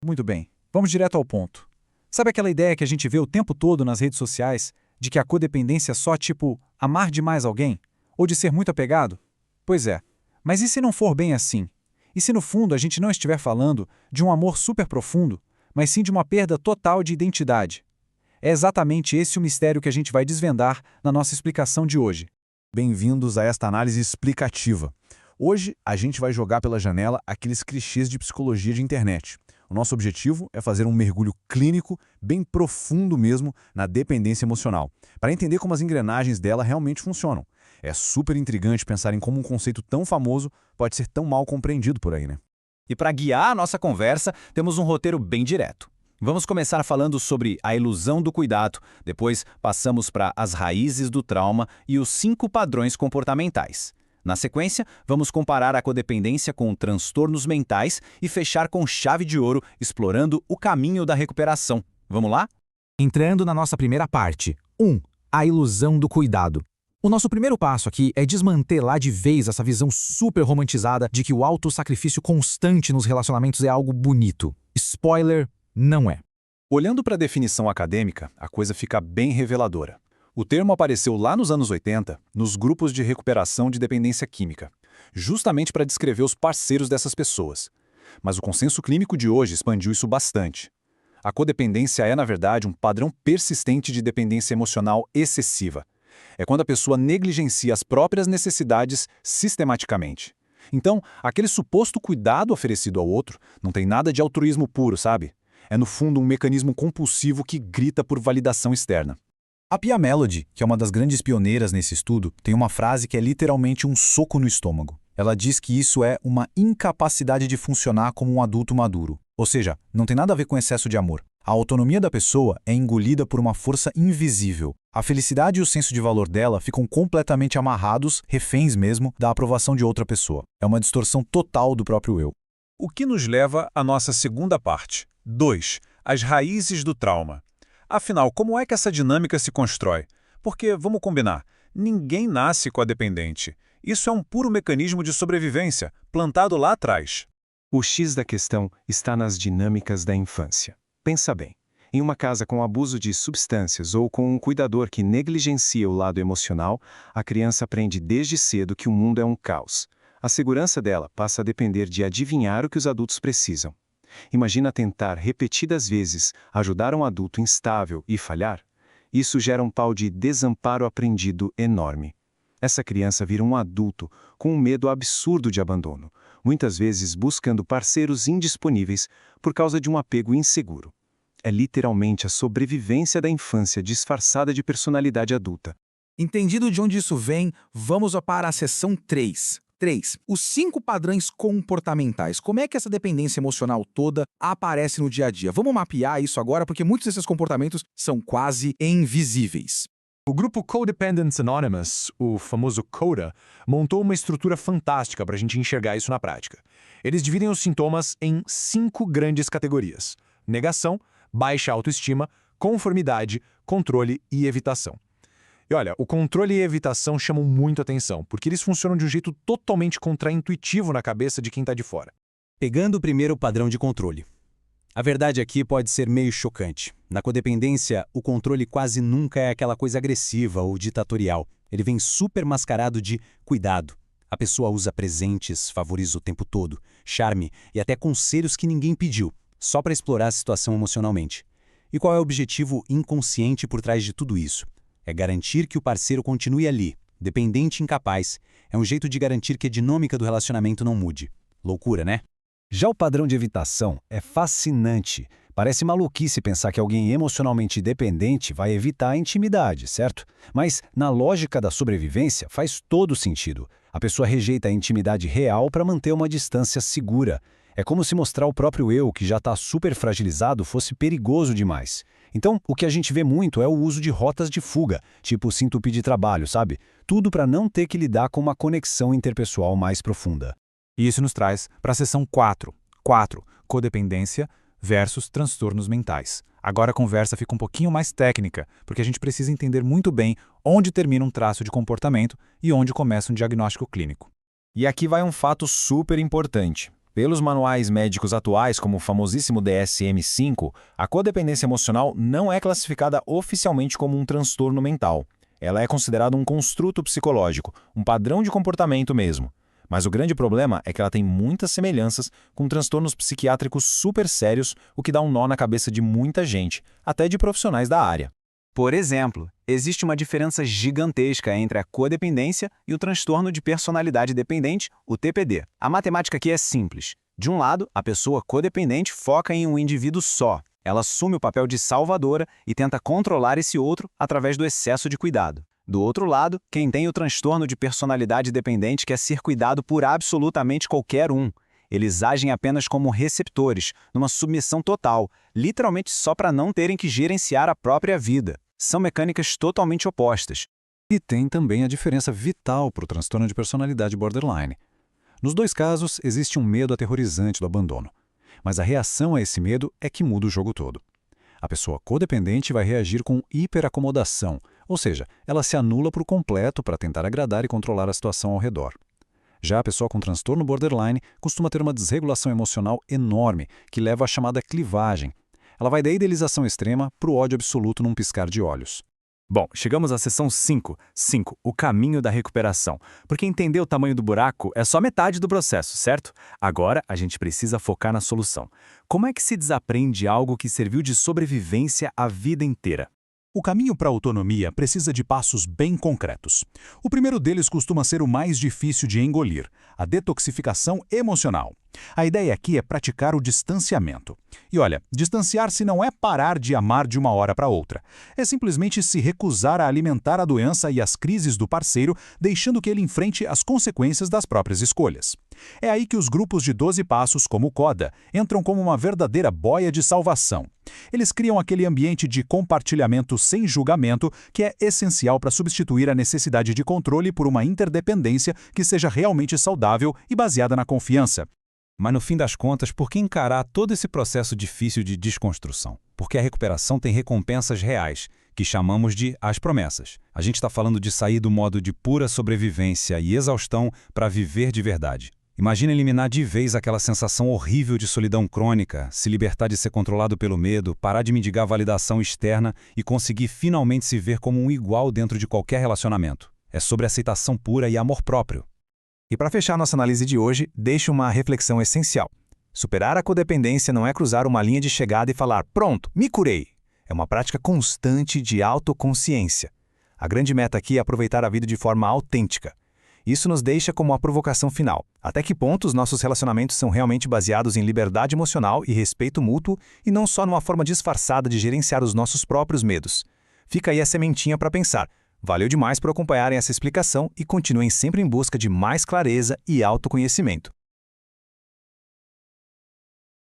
Muito bem, vamos direto ao ponto. Sabe aquela ideia que a gente vê o tempo todo nas redes sociais de que a codependência é só tipo amar demais alguém? Ou de ser muito apegado? Pois é, mas e se não for bem assim? E se no fundo a gente não estiver falando de um amor super profundo, mas sim de uma perda total de identidade? É exatamente esse o mistério que a gente vai desvendar na nossa explicação de hoje. Bem-vindos a esta análise explicativa. Hoje a gente vai jogar pela janela aqueles clichês de psicologia de internet. O nosso objetivo é fazer um mergulho clínico, bem profundo mesmo, na dependência emocional, para entender como as engrenagens dela realmente funcionam. É super intrigante pensar em como um conceito tão famoso pode ser tão mal compreendido por aí, né? E para guiar a nossa conversa, temos um roteiro bem direto. Vamos começar falando sobre a ilusão do cuidado, depois passamos para as raízes do trauma e os 5 padrões comportamentais. Na sequência, vamos comparar a codependência com transtornos mentais e fechar com chave de ouro, explorando o caminho da recuperação. Vamos lá? Entrando na nossa primeira parte. 1. A ilusão do cuidado. O nosso primeiro passo aqui é desmantelar de vez essa visão super romantizada de que o autossacrifício constante nos relacionamentos é algo bonito. Spoiler, não é. Olhando para a definição acadêmica, a coisa fica bem reveladora. O termo apareceu lá nos anos 80, nos grupos de recuperação de dependência química, justamente para descrever os parceiros dessas pessoas. Mas o consenso clínico de hoje expandiu isso bastante. A codependência é, na verdade, um padrão persistente de dependência emocional excessiva. É quando a pessoa negligencia as próprias necessidades sistematicamente. Então, aquele suposto cuidado oferecido ao outro não tem nada de altruísmo puro, sabe? É, no fundo, um mecanismo compulsivo que grita por validação externa. A Pia Mellody, que é uma das grandes pioneiras nesse estudo, tem uma frase que é literalmente um soco no estômago. Ela diz que isso é uma incapacidade de funcionar como um adulto maduro. Ou seja, não tem nada a ver com excesso de amor. A autonomia da pessoa é engolida por uma força invisível. A felicidade e o senso de valor dela ficam completamente amarrados, reféns mesmo, da aprovação de outra pessoa. É uma distorção total do próprio eu. O que nos leva à nossa segunda parte. 2. As raízes do trauma. Afinal, como é que essa dinâmica se constrói? Porque, vamos combinar, ninguém nasce codependente. Isso é um puro mecanismo de sobrevivência, plantado lá atrás. O X da questão está nas dinâmicas da infância. Pensa bem, em uma casa com abuso de substâncias ou com um cuidador que negligencia o lado emocional, a criança aprende desde cedo que o mundo é um caos. A segurança dela passa a depender de adivinhar o que os adultos precisam. Imagina tentar repetidas vezes ajudar um adulto instável e falhar. Isso gera um pau de desamparo aprendido enorme. Essa criança vira um adulto com um medo absurdo de abandono, muitas vezes buscando parceiros indisponíveis por causa de um apego inseguro. É literalmente a sobrevivência da infância disfarçada de personalidade adulta. Entendido de onde isso vem, vamos para a seção 3. 3. Os 5 padrões comportamentais. Como é que essa dependência emocional toda aparece no dia a dia? Vamos mapear isso agora, porque muitos desses comportamentos são quase invisíveis. O grupo Codependence Anonymous, o famoso CODA, montou uma estrutura fantástica para a gente enxergar isso na prática. Eles dividem os sintomas em 5 grandes categorias: negação, baixa autoestima, conformidade, controle e evitação. E olha, o controle e a evitação chamam muito atenção, porque eles funcionam de um jeito totalmente contraintuitivo na cabeça de quem está de fora. Pegando o primeiro padrão de controle. A verdade aqui pode ser meio chocante. Na codependência, o controle quase nunca é aquela coisa agressiva ou ditatorial. Ele vem super mascarado de cuidado. A pessoa usa presentes, favoriza o tempo todo, charme e até conselhos que ninguém pediu, só para explorar a situação emocionalmente. E qual é o objetivo inconsciente por trás de tudo isso? É garantir que o parceiro continue ali, dependente e incapaz. É um jeito de garantir que a dinâmica do relacionamento não mude. Loucura, né? Já o padrão de evitação é fascinante. Parece maluquice pensar que alguém emocionalmente dependente vai evitar a intimidade, certo? Mas, na lógica da sobrevivência, faz todo sentido. A pessoa rejeita a intimidade real para manter uma distância segura. É como se mostrar o próprio eu, que já está super fragilizado, fosse perigoso demais. Então, o que a gente vê muito é o uso de rotas de fuga, tipo síntese de trabalho, sabe? Tudo para não ter que lidar com uma conexão interpessoal mais profunda. E isso nos traz para a seção 4. 4. Codependência versus transtornos mentais. Agora a conversa fica um pouquinho mais técnica, porque a gente precisa entender muito bem onde termina um traço de comportamento e onde começa um diagnóstico clínico. E aqui vai um fato super importante. Pelos manuais médicos atuais, como o famosíssimo DSM-5, a codependência emocional não é classificada oficialmente como um transtorno mental. Ela é considerada um construto psicológico, um padrão de comportamento mesmo. Mas o grande problema é que ela tem muitas semelhanças com transtornos psiquiátricos super sérios, o que dá um nó na cabeça de muita gente, até de profissionais da área. Por exemplo, existe uma diferença gigantesca entre a codependência e o transtorno de personalidade dependente, o TPD. A matemática aqui é simples. De um lado, a pessoa codependente foca em um indivíduo só. Ela assume o papel de salvadora e tenta controlar esse outro através do excesso de cuidado. Do outro lado, quem tem o transtorno de personalidade dependente quer ser cuidado por absolutamente qualquer um. Eles agem apenas como receptores, numa submissão total, literalmente só para não terem que gerenciar a própria vida. São mecânicas totalmente opostas. E tem também a diferença vital para o transtorno de personalidade borderline. Nos dois casos, existe um medo aterrorizante do abandono. Mas a reação a esse medo é que muda o jogo todo. A pessoa codependente vai reagir com hiperacomodação, ou seja, ela se anula por completo para tentar agradar e controlar a situação ao redor. Já a pessoa com transtorno borderline costuma ter uma desregulação emocional enorme, que leva à chamada clivagem. Ela vai da idealização extrema para o ódio absoluto num piscar de olhos. Bom, chegamos à seção 5, o caminho da recuperação. Porque entender o tamanho do buraco é só metade do processo, certo? Agora, a gente precisa focar na solução. Como é que se desaprende algo que serviu de sobrevivência a vida inteira? O caminho para a autonomia precisa de passos bem concretos. O primeiro deles costuma ser o mais difícil de engolir, a detoxificação emocional. A ideia aqui é praticar o distanciamento. E olha, distanciar-se não é parar de amar de uma hora para outra. É simplesmente se recusar a alimentar a doença e as crises do parceiro, deixando que ele enfrente as consequências das próprias escolhas. É aí que os grupos de 12 passos, como o CODA, entram como uma verdadeira boia de salvação. Eles criam aquele ambiente de compartilhamento sem julgamento que é essencial para substituir a necessidade de controle por uma interdependência que seja realmente saudável e baseada na confiança. Mas no fim das contas, por que encarar todo esse processo difícil de desconstrução? Porque a recuperação tem recompensas reais, que chamamos de as promessas. A gente está falando de sair do modo de pura sobrevivência e exaustão para viver de verdade. Imagina eliminar de vez aquela sensação horrível de solidão crônica, se libertar de ser controlado pelo medo, parar de mendigar validação externa e conseguir finalmente se ver como um igual dentro de qualquer relacionamento. É sobre aceitação pura e amor próprio. E para fechar nossa análise de hoje, deixo uma reflexão essencial. Superar a codependência não é cruzar uma linha de chegada e falar, pronto, me curei. É uma prática constante de autoconsciência. A grande meta aqui é aproveitar a vida de forma autêntica. Isso nos deixa como a provocação final. Até que ponto os nossos relacionamentos são realmente baseados em liberdade emocional e respeito mútuo e não só numa forma disfarçada de gerenciar os nossos próprios medos? Fica aí a sementinha para pensar. Valeu demais por acompanharem essa explicação e continuem sempre em busca de mais clareza e autoconhecimento.